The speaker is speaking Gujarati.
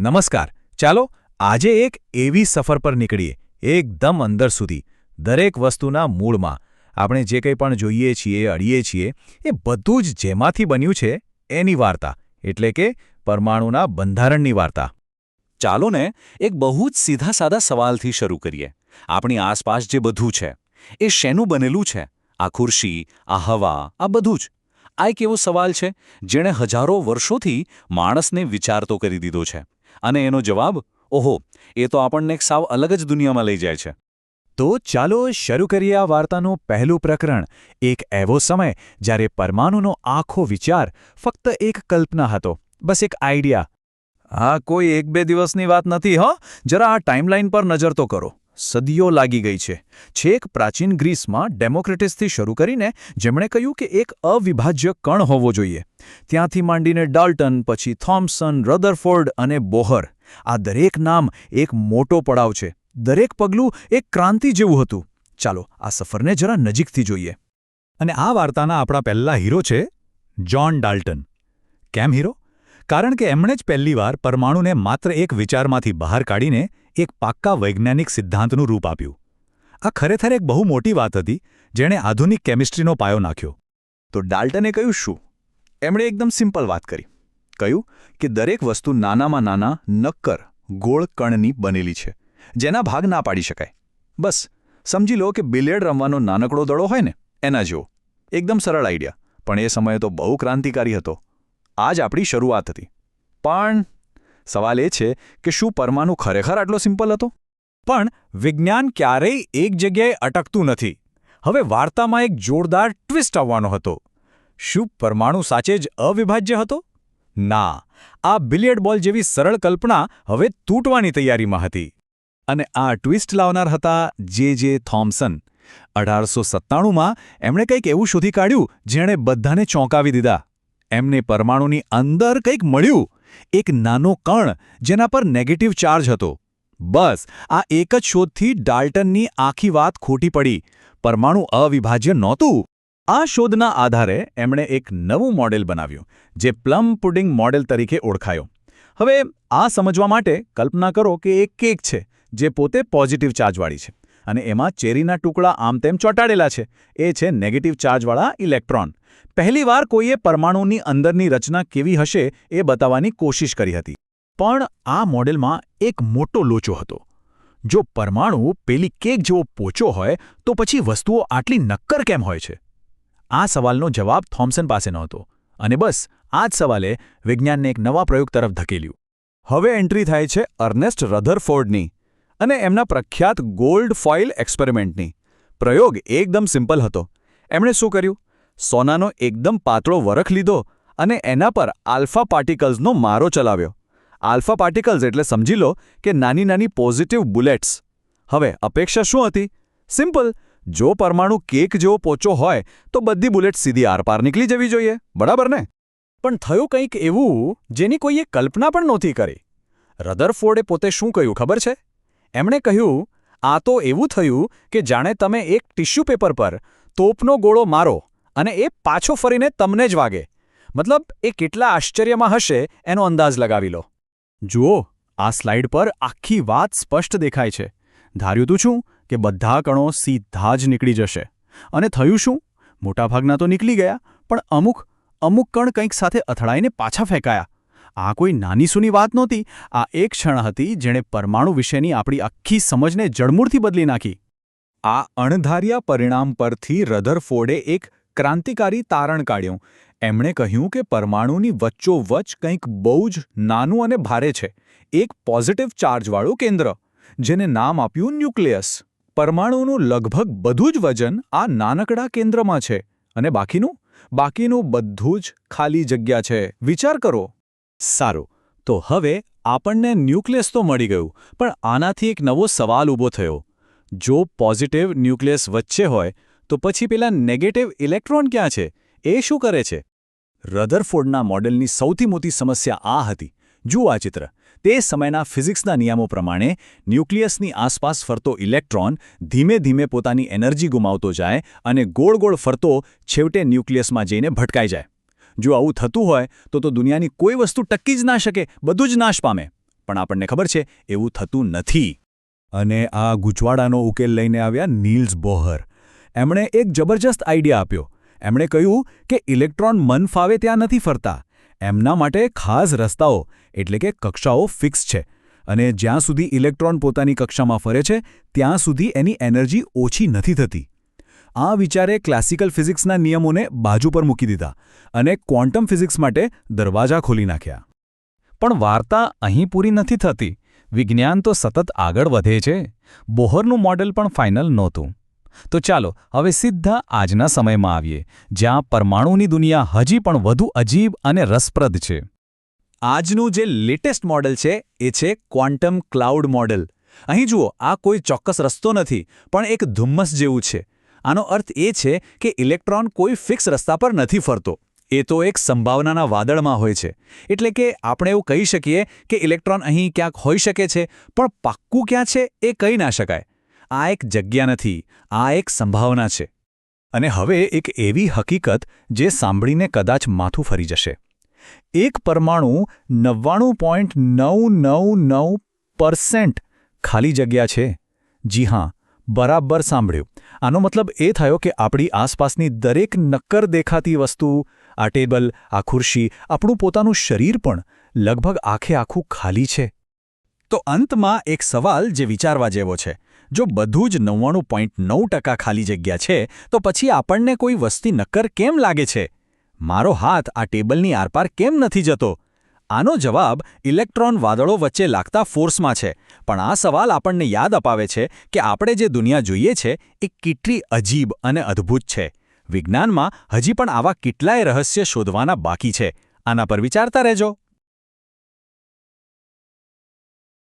નમસ્કાર. ચાલો આજે એક એવી સફર પર નીકળીએ, એકદમ અંદર સુધી, દરેક વસ્તુના મૂળમાં. આપણે જે કંઈ પણ જોઈએ છીએ, અડીએ છીએ, એ બધું જ જેમાંથી બન્યું છે એની વાર્તા, એટલે કે પરમાણુના બંધારણની વાર્તા. ચાલો ને એક બહુ જ સીધા સાદા સવાલથી શરૂ કરીએ. આપણી આસપાસ જે બધું છે એ શેનું બનેલું છે? આ ખુરશી, આ હવા, આ બધું જ. આ એક એવો સવાલ છે જેણે હજારો વર્ષોથી માણસને વિચારતો કરી દીધો છે. અને એનો જવાબ, ઓહો, એ તો આપણને એક સાવ અલગ જ દુનિયામાં લઈ જાય છે. તો ચાલો શરૂ કરીએ આ વાર્તાનું પહેલું પ્રકરણ. એક એવો સમય જ્યારે પરમાણુનો આખો વિચાર ફક્ત એક કલ્પના હતો, બસ એક આઈડિયા. આ કોઈ એક બે દિવસની વાત નથી હો. જરા આ ટાઈમલાઈન પર નજર તો કરો. સદીઓ લાગી ગઈ છે. છેક પ્રાચીન ગ્રીસમાં ડેમોક્રેટિસથી શરૂ કરીને જેમણે કહ્યું કે એક અવિભાજ્ય કણ હોવો જોઈએ, ત્યાંથી માંડીને ડાલ્ટન, પછી થોમ્સન, રધરફોર્ડ અને બોહર. આ દરેક નામ એક મોટો પડાવ છે. દરેક પગલું એક ક્રાંતિ જેવું હતું. ચાલો આ સફરને જરા નજીકથી જોઈએ. અને આ વાર્તાના આપણા પહેલા હીરો છે જ્હોન ડાલ્ટન. કેમ હીરો? કારણ કે એમણે જ પહેલીવાર પરમાણુને માત્ર એક વિચારમાંથી બહાર કાઢીને એક પાક્કા વૈજ્ઞાનિક સિદ્ધાંતનું રૂપ આપ્યું. આ ખરેખર એક બહુ મોટી વાત હતી, જેણે આધુનિક કેમિસ્ટ્રીનો પાયો નાખ્યો. તો ડાલ્ટને કહ્યું શું? એમણે એકદમ સિમ્પલ વાત કરી. કહ્યું કે દરેક વસ્તુ નાનામાં નાના નક્કર ગોળ કણની બનેલી છે, જેના ભાગ ના પાડી શકાય. બસ સમજી લો કે બિલિયર્ડ રમવાનો નાનકડો દડો હોય ને, એના જેવો. એકદમ સરળ આઈડિયા, પણ એ સમયે તો બહુ ક્રાંતિકારી હતો. આ જ આપણી શરૂઆત હતી. પણ સવાલ એ છે કે શું પરમાણુ ખરેખર આટલો સિમ્પલ હતો? પણ વિજ્ઞાન ક્યારેય એક જગ્યાએ અટકતું નથી. હવે વાર્તામાં એક જોરદાર ટ્વિસ્ટ આવવાનો હતો. શું પરમાણુ સાચે જ અવિભાજ્ય હતો? ના, આ બિલિયર્ડ બોલ જેવી સરળ કલ્પના હવે તૂટવાની તૈયારીમાં હતી. અને આ ટ્વિસ્ટ લાવનાર હતા જે થોમ્સન. 1897માં એમણે કંઈક એવું શોધી કાઢ્યું જેણે બધાને ચોંકાવી દીધા. એમને પરમાણુની અંદર કંઈક મળ્યું, એક નાનો કણ જેના પર નેગેટિવ ચાર્જ હતો. બસ આ એક જ શોધથી ડાલ્ટનની આખી વાત ખોટી પડી. પરમાણુ અવિભાજ્ય નહોતું. આ શોધના આધારે એમણે એક નવું મોડેલ બનાવ્યું, જે પ્લમ પુડિંગ મોડેલ તરીકે ઓળખાયો. હવે આ સમજવા માટે કલ્પના કરો કે એક કેક છે જે પોતે પોઝિટિવ ચાર્જવાળી છે, અને એમાં ચેરીના ટુકડા આમ તેમ ચોંટાડેલા છે. એ છે નેગેટિવ ચાર્જવાળા ઇલેક્ટ્રોન. પહેલીવાર કોઈએ પરમાણુની અંદરની રચના કેવી હશે એ બતાવવાની કોશિશ કરી હતી. પણ આ મોડેલમાં એક મોટો લોચો હતો. જો પરમાણુ પેલી કેક જેવો પોચો હોય તો પછી વસ્તુઓ આટલી નક્કર કેમ હોય છે? આ સવાલનો જવાબ થોમ્સન પાસે નહોતો. અને બસ આ જ સવાલે વિજ્ઞાનને એક નવા પ્રયોગ તરફ ધકેલ્યું. હવે એન્ટ્રી થાય છે અર્નેસ્ટ રધરફોર્ડની અને એમના પ્રખ્યાત ગોલ્ડ ફોઇલ એક્સપેરિમેન્ટની. પ્રયોગ એકદમ સિમ્પલ હતો. એમણે શું કર્યું? સોનાનો એકદમ પાતળો વરખ લીધો અને એના પર આલ્ફા પાર્ટિકલ્સનો મારો ચલાવ્યો. આલ્ફા પાર્ટિકલ્સ એટલે સમજી લો કે નાની નાની પોઝિટિવ બુલેટ્સ. હવે અપેક્ષા શું હતી? સિમ્પલ. જો પરમાણુ કેક જેવો પોચો હોય તો બધી બુલેટ સીધી આરપાર નીકળી જવી જોઈએ, બરાબર ને? પણ થયું કંઈક એવું જેની કોઈએ કલ્પના પણ નહોતી કરી. રધરફોર્ડે પોતે શું કહ્યું ખબર છે? એમણે કહ્યું, આ તો એવું થયું કે જાણે તમે એક ટિશ્યુ પેપર પર તોપનો ગોળો મારો અને એ પાછો ફરીને તમને જ વાગે. મતલબ એ કેટલા આશ્ચર્યમાં હશે એનો અંદાજ લગાવી લો. જુઓ, આ સ્લાઇડ પર આખી વાત સ્પષ્ટ દેખાય છે. ધાર્યું તું શું કે બધા કણો સીધા જ નીકળી જશે. અને થયું શું? મોટાભાગના તો નીકળી ગયા, પણ અમુક કણ કંઈક સાથે અથડાઈને પાછા ફેંકાયા. આ કોઈ નાની સૂની વાત નહોતી. આ એક ક્ષણ હતી જેણે પરમાણુ વિશેની આપણી આખી સમજને જડમૂળથી બદલી નાખી. આ અણધાર્યા પરિણામ પરથી રધરફોર્ડે એક ક્રાંતિકારી તારણ કાઢ્યું. એમણે કહ્યું કે પરમાણુની વચ્ચોવચ્ચ કંઈક બહુ જ નાનું અને ભારે છે, એક પોઝિટિવ ચાર્જવાળું કેન્દ્ર, જેને નામ આપ્યું ન્યુક્લિયસ. પરમાણુનું લગભગ બધું જ વજન આ નાનકડા કેન્દ્રમાં છે, અને બાકીનું બધું જ ખાલી જગ્યા છે. વિચાર કરો. સારું, તો હવે આપણને ન્યુક્લિયસ તો મળી ગયું, પણ આનાથી એક નવો સવાલ ઊભો થયો. જો પોઝિટિવ ન્યુક્લિયસ વચ્ચે હોય તો પછી પેલા નેગેટિવ ઇલેક્ટ્રોન ક્યાં છે? એ શું કરે છે? રધરફોર્ડના મોડેલની સૌથી મોટી સમસ્યા આ હતી. જુઓ આ ચિત્ર. તે સમયના ફિઝિક્સના નિયમો પ્રમાણે ન્યુક્લિયસની આસપાસ ફરતો ઇલેક્ટ્રોન ધીમે ધીમે પોતાની એનર્જી ગુમાવતો જાય અને ગોળ ગોળ ફરતો છેવટે ન્યુક્લિયસમાં જઈને ભટકાઈ જાય. જો આવું થતું હોય તો દુનિયાની કોઈ વસ્તુ ટકી જ ના શકે, બધું જ નાશ પામે. પણ આપણને ખબર છે એવું થતું નથી. અને આ ગૂંચવાડાનો ઉકેલ લઈને આવ્યા નીલ્સ બોહર. એમણે એક જબરજસ્ત આઈડિયા આપ્યો. એમણે કહ્યું કે ઇલેક્ટ્રોન મન ફાવે ત્યાં નથી ફરતા. એમના માટે ખાસ રસ્તાઓ એટલે કે કક્ષાઓ ફિક્સ છે અને જ્યાં સુધી ઇલેક્ટ્રોન પોતાની કક્ષામાં ફરે છે ત્યાં સુધી એની એનર્જી ઓછી નથી થતી. આ વિચારે ક્લાસિકલ ફિઝિક્સના નિયમોને બાજુ પર મૂકી દીધા અને ક્વોન્ટમ ફિઝિક્સ માટે દરવાજા ખોલી નાખ્યા. પણ વાર્તા અહીં પૂરી નથી થતી. વિજ્ઞાન તો સતત આગળ વધે છે. બોહરનું મોડેલ પણ ફાઇનલ નહોતું. તો ચાલો હવે સીધા આજના સમયમાં આવીએ, જ્યાં પરમાણુની દુનિયા હજી પણ વધુ અજીબ અને રસપ્રદ છે. આજનું જે લેટેસ્ટ મોડેલ છે એ છે ક્વોન્ટમ ક્લાઉડ મોડેલ. અહીં જુઓ, આ કોઈ ચોક્કસ રસ્તો નથી, પણ એક ધુમ્મસ જેવું છે. આનો અર્થ એ છે કે ઇલેક્ટ્રોન કોઈ ફિક્સ રસ્તા પર નથી ફરતો. એ તો એક સંભાવનાના વાદળમાં હોય છે. એટલે કે આપણે એવું કહી શકીએ કે ઇલેક્ટ્રોન અહીં ક્યાંક હોઈ શકે છે, પણ પાક્કું ક્યાં છે એ કહી ના શકાય. આ એક જગ્યા નથી, આ એક સંભાવના છે. અને હવે એક એવી હકીકત જે સાંભળીને કદાચ માથું ફરી જશે. એક પરમાણુ 99.999% ખાલી જગ્યા છે. જી હા, બરાબર સાંભળ્યું. આનો મતલબ એ થયો કે આપણી આસપાસની દરેક નક્કર દેખાતી વસ્તુ, આ ટેબલ, આ ખુરશી, આપણું પોતાનું શરીર પણ લગભગ આખે આખું ખાલી છે. તો અંતમાં એક સવાલ જે વિચારવા જેવો છે. જો બધું જ 99.9% ખાલી જગ્યા છે, તો પછી આપણને કોઈ વસ્તી નક્કર કેમ લાગે છે? મારો હાથ આ ટેબલની આરપાર કેમ નથી જતો? આનો જવાબ ઇલેક્ટ્રોન વાદળો વચ્ચે લાગતા ફોર્સમાં છે. પણ આ સવાલ આપણને યાદ અપાવે છે કે આપણે જે દુનિયા જોઈએ છે એ કેટલી અજીબ અને અદ્ભુત છે. વિજ્ઞાનમાં હજી પણ આવા કેટલાય રહસ્ય શોધવાના બાકી છે. આના પર વિચારતા રહેજો.